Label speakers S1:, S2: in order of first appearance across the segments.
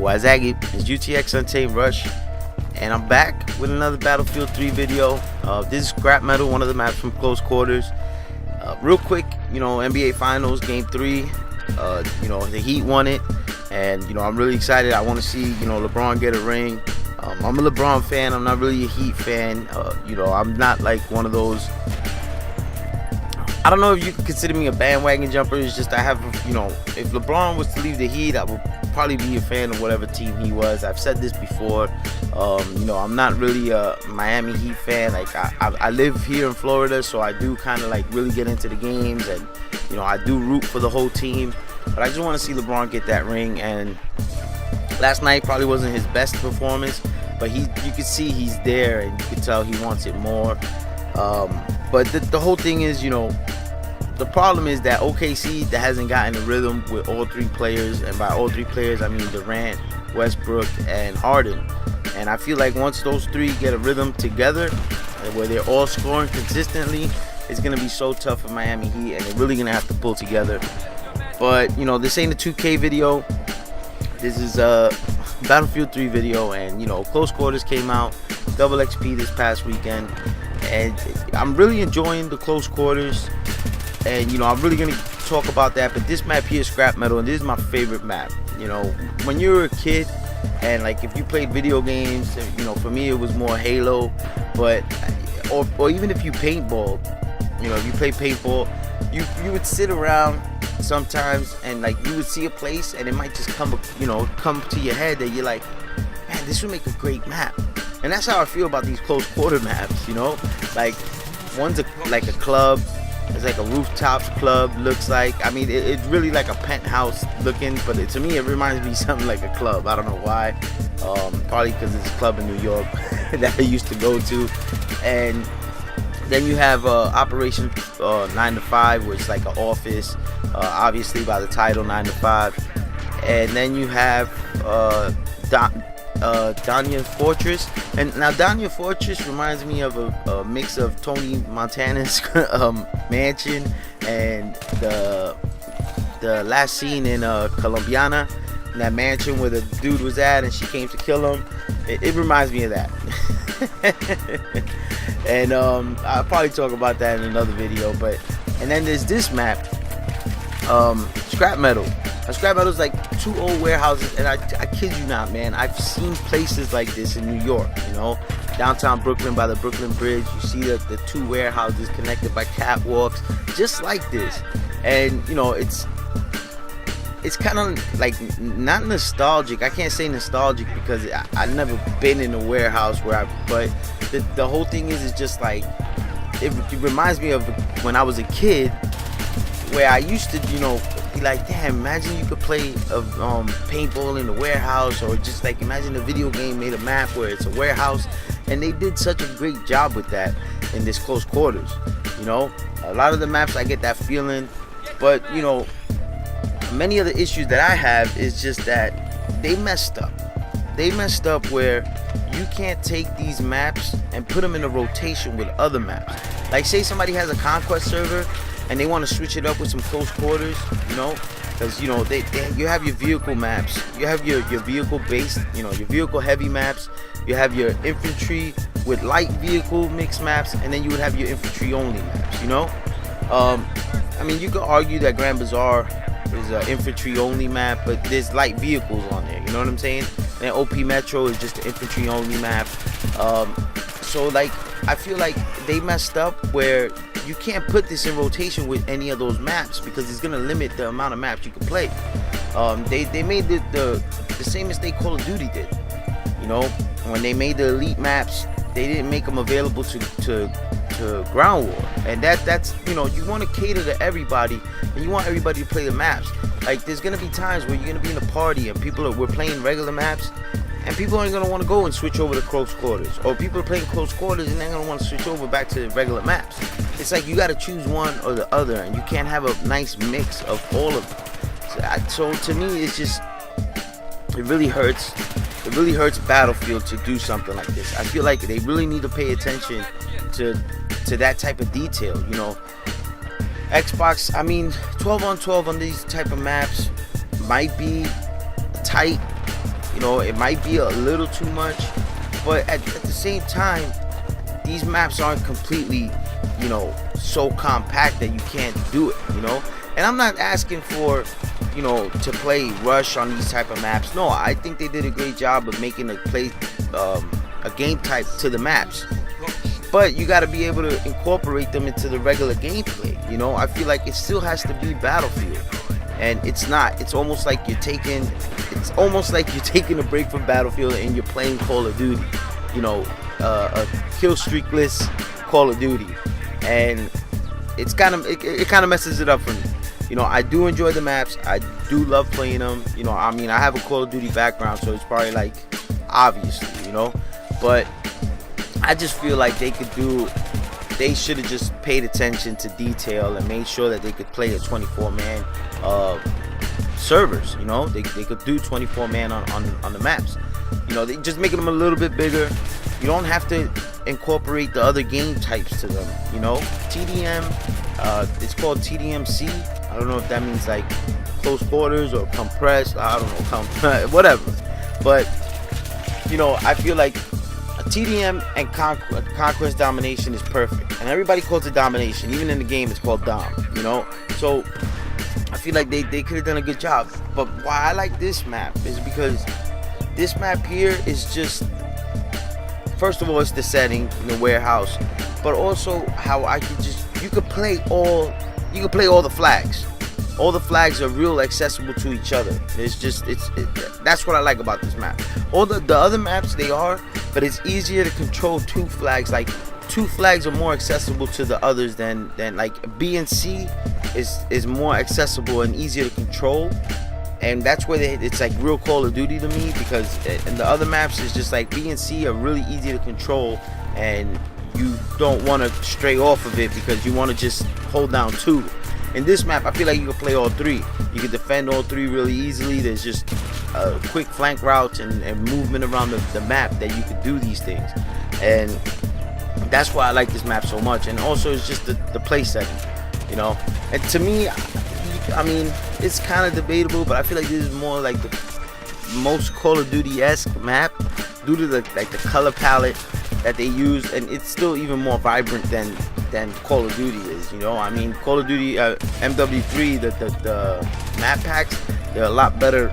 S1: Wazagi, it's GTX Untamed Rush, and I'm back with another Battlefield 3 video. This is Scrapmetal, one of the maps from Close Quarters. Real quick, NBA Finals Game 3, the Heat won it, and I'm really excited. I want to see LeBron get a ring. I'm a LeBron fan. I'm not really a Heat fan. I'm not like one of those. I don't know if you could consider me a bandwagon jumper. It's just I have, if LeBron was to leave the Heat, I would probably be a fan of whatever team he was. I've said this before. I'm not really a Miami Heat fan. Like I live here in Florida, so I do kind of like really get into the games, and I do root for the whole team. But I just want to see LeBron get that ring. And last night probably wasn't his best performance, but you could see he's there, and you could tell he wants it more. But the whole thing is, the problem is that OKC that hasn't gotten a rhythm with all three players, and by all three players I mean Durant, Westbrook, and Harden. And I feel like once those three get a rhythm together, where they're all scoring consistently, it's gonna be so tough for Miami Heat, and they're really gonna have to pull together. But this ain't a 2K video. This is a Battlefield 3 video, and Close Quarters came out, double XP this past weekend, and I'm really enjoying the Close Quarters. And I'm really gonna talk about that. But this map here is Scrapmetal, and this is my favorite map. When you were a kid, and like if you played video games, for me it was more Halo, but or even if you paintball, if you play paintball, you would sit around sometimes, and like you would see a place, and it might just come to your head that you're like, man, this would make a great map. And that's how I feel about these close quarter maps. Like one's like a club. It's like a rooftop club, looks like. I mean, it's really like a penthouse looking, but to me, it reminds me of something like a club. I don't know why. Probably because it's a club in New York that I used to go to. And then you have Operation 9 to 5, which is like an office, obviously by the title 9 to 5. And then you have Danya Fortress, and now Danya Fortress reminds me of a mix of Tony Montana's mansion and the last scene in Colombiana, in that mansion where the dude was at and she came to kill him. It reminds me of that. And I'll probably talk about that in another video. And then there's this map, Scrapmetal. Scrapmetal is like two old warehouses, and I kid you not, man, I've seen places like this in New York, downtown Brooklyn by the Brooklyn Bridge. You see the two warehouses connected by catwalks, just like this. And it's kind of like not nostalgic. I can't say nostalgic because I've never been in a warehouse but the whole thing is just like it reminds me of when I was a kid, where I used to be like, damn, imagine you could play paintball in a warehouse, or just like imagine a video game made a map where it's a warehouse. And they did such a great job with that in this Close Quarters. A lot of the maps I get that feeling, but many of the issues that I have is just that they messed up where you can't take these maps and put them in a rotation with other maps. Like say somebody has a conquest server and they want to switch it up with some Close Quarters, because you have your vehicle maps, you have your vehicle based, your vehicle heavy maps, you have your infantry with light vehicle mixed maps, and then you would have your infantry only maps. I mean, you could argue that Grand Bazaar is an infantry only map, but there's light vehicles on there, you know what I'm saying? And OP Metro is just an infantry only map. So like I feel like they messed up where you can't put this in rotation with any of those maps, because it's gonna limit the amount of maps you can play. They made the same mistake Call of Duty did. When they made the elite maps, they didn't make them available to ground war, and that's you want to cater to everybody, and you want everybody to play the maps. Like there's gonna be times where you're gonna be in a party and we're playing regular maps, and people aren't gonna want to go and switch over to Close Quarters, or people are playing Close Quarters and they're gonna want to switch over back to regular maps. It's like you got to choose one or the other, and you can't have a nice mix of all of them. So to me, it's just it really hurts Battlefield to do something like this. I feel like they really need to pay attention to that type of detail. Xbox, I mean, 12 on 12 on these type of maps might be tight, You know, it might be a little too much, but at the same time, these maps aren't completely, you know, so compact that you can't do it, you know. And I'm not asking for, you know, to play Rush on these type of maps. No, I think they did a great job of making a game type to the maps. But you got to be able to incorporate them into the regular gameplay. You know, I feel like it still has to be Battlefield, and it's not. It's almost like you're taking a break from Battlefield and you're playing Call of Duty. You know, a kill streakless Call of Duty, and it kind of messes it up for me. You know, I do enjoy the maps. I do love playing them. You know, I mean, I have a Call of Duty background, so it's probably like obviously, you know, but I just feel like they should have just paid attention to detail and made sure that they could play a 24-man servers. You know, they could do 24-man on the maps. You know, they just making them a little bit bigger. You don't have to incorporate the other game types to them. You know, TDM, it's called TDMC. I don't know if that means like close quarters or compressed. I don't know, whatever. But you know, I feel like TDM and Conquest Domination is perfect, and everybody calls it domination. Even in the game, it's called Dom. You know, so I feel like they could have done a good job. But why I like this map is because this map here is just, first of all, it's the setting in the warehouse, but also how you could play all the flags. All the flags are real accessible to each other. That's what I like about this map. All the other maps, they are, but it's easier to control two flags. Like, two flags are more accessible to the others than like B and C is more accessible and easier to control. And that's where it's like real Call of Duty to me, because in the other maps it's just like B and C are really easy to control, and you don't want to stray off of it because you want to just hold down two. In this map, I feel like you can play all three. You can defend all three really easily. There's just quick flank routes and movement around the map that you can do these things. And that's why I like this map so much. And also, it's just the play setting, you know. And to me, I mean, it's kind of debatable, but I feel like this is more like the most Call of Duty-esque map due to the color palette that they use, and it's still even more vibrant than Call of Duty is, you know. I mean, Call of Duty MW3, the map packs, they're a lot better,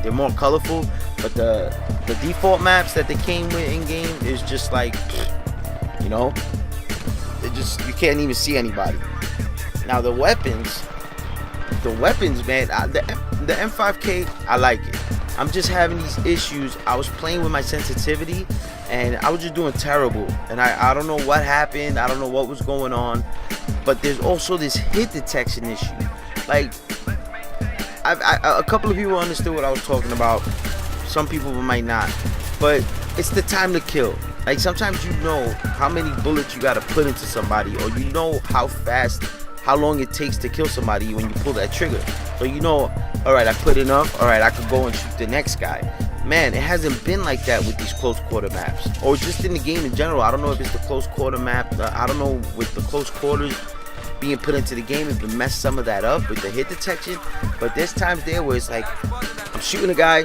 S1: they're more colorful, but the default maps that they came with in game is just like, you know, you can't even see anybody. Now the weapons, man, the M5K, I like it. I'm just having these issues. I was playing with my sensitivity and I was just doing terrible, and I don't know what happened. I don't know what was going on, but there's also this hit detection issue. Like, a couple of people understood what I was talking about. Some people might not, but it's the time to kill. Like, sometimes you know how many bullets you gotta put into somebody, or you know how long it takes to kill somebody when you pull that trigger. So you know, all right, I put enough, all right, I could go and shoot the next guy. Man, it hasn't been like that with these close quarter maps, or just in the game in general. I don't know if it's the close quarter map. I don't know, with the close quarters being put into the game, if it messed some of that up with the hit detection. But there's times there where it's like, I'm shooting a guy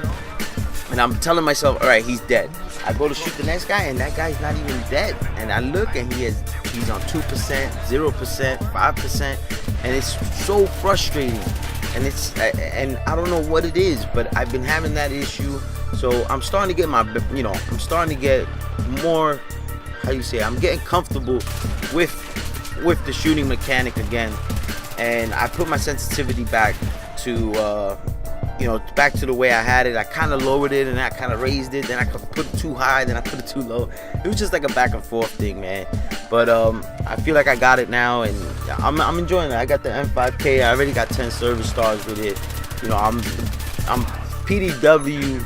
S1: and I'm telling myself, all right, he's dead. I go to shoot the next guy and that guy's not even dead. And I look and he's on 2%, 0%, 5%, and it's so frustrating. And I don't know what it is, but I've been having that issue. So I'm starting to get I'm starting to get more, I'm getting comfortable with the shooting mechanic again. And I put my sensitivity back to, back to the way I had it. I kind of lowered it and I kind of raised it. Then I could put it too high, then I put it too low. It was just like a back and forth thing, man. But I feel like I got it now, and I'm enjoying it. I got the M5K. I already got 10 service stars with it. You know, I'm PDW.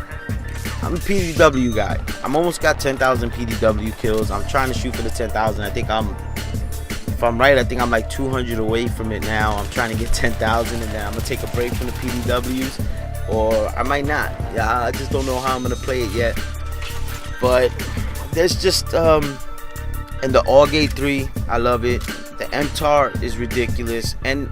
S1: I'm a PDW guy. I'm almost got 10,000 PDW kills. I'm trying to shoot for the 10,000. If I'm right, I think I'm like 200 away from it now. I'm trying to get 10,000, and then I'm gonna take a break from the PDWs, or I might not. Yeah, I just don't know how I'm gonna play it yet. But there's just and the Allgate 3, I love it. The MTAR is ridiculous, and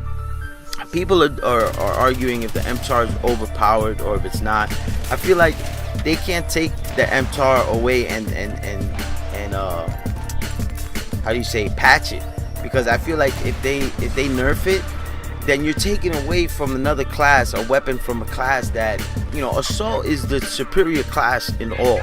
S1: people are arguing if the MTAR is overpowered or if it's not. I feel like they can't take the MTAR away and how do you say, patch it, because I feel like if they nerf it, then you're taking away from another class, a weapon from a class that, you know, assault is the superior class in all.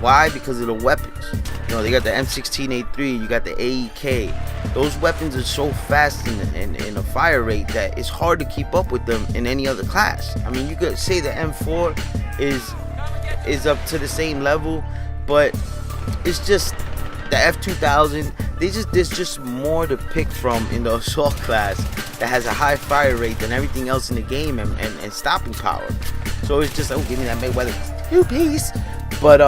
S1: Why? Because of the weapons. You know, they got the M16A3, you got the AEK. Those weapons are so fast in a fire rate that it's hard to keep up with them in any other class. I mean, you could say the M4 is up to the same level, but it's just the F2000. There's just more to pick from in the assault class that has a high fire rate than everything else in the game, and stopping power. So it's just, oh, give me that Mayweather 2-piece. But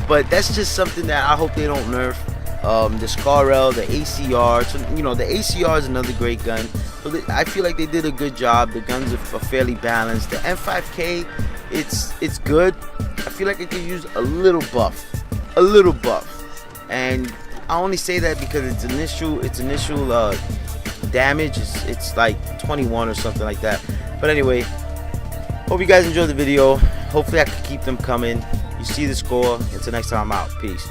S1: but that's just something that I hope they don't nerf. The Scarrel, the ACR, so, you know, the ACR is another great gun. So I feel like they did a good job. The guns are fairly balanced. The M5K, it's good. I feel like it could use a little buff, and I only say that because its initial damage it's like 21 or something like that. But anyway, hope you guys enjoyed the video. Hopefully I can keep them coming. You see the score. Until next time, I'm out. Peace.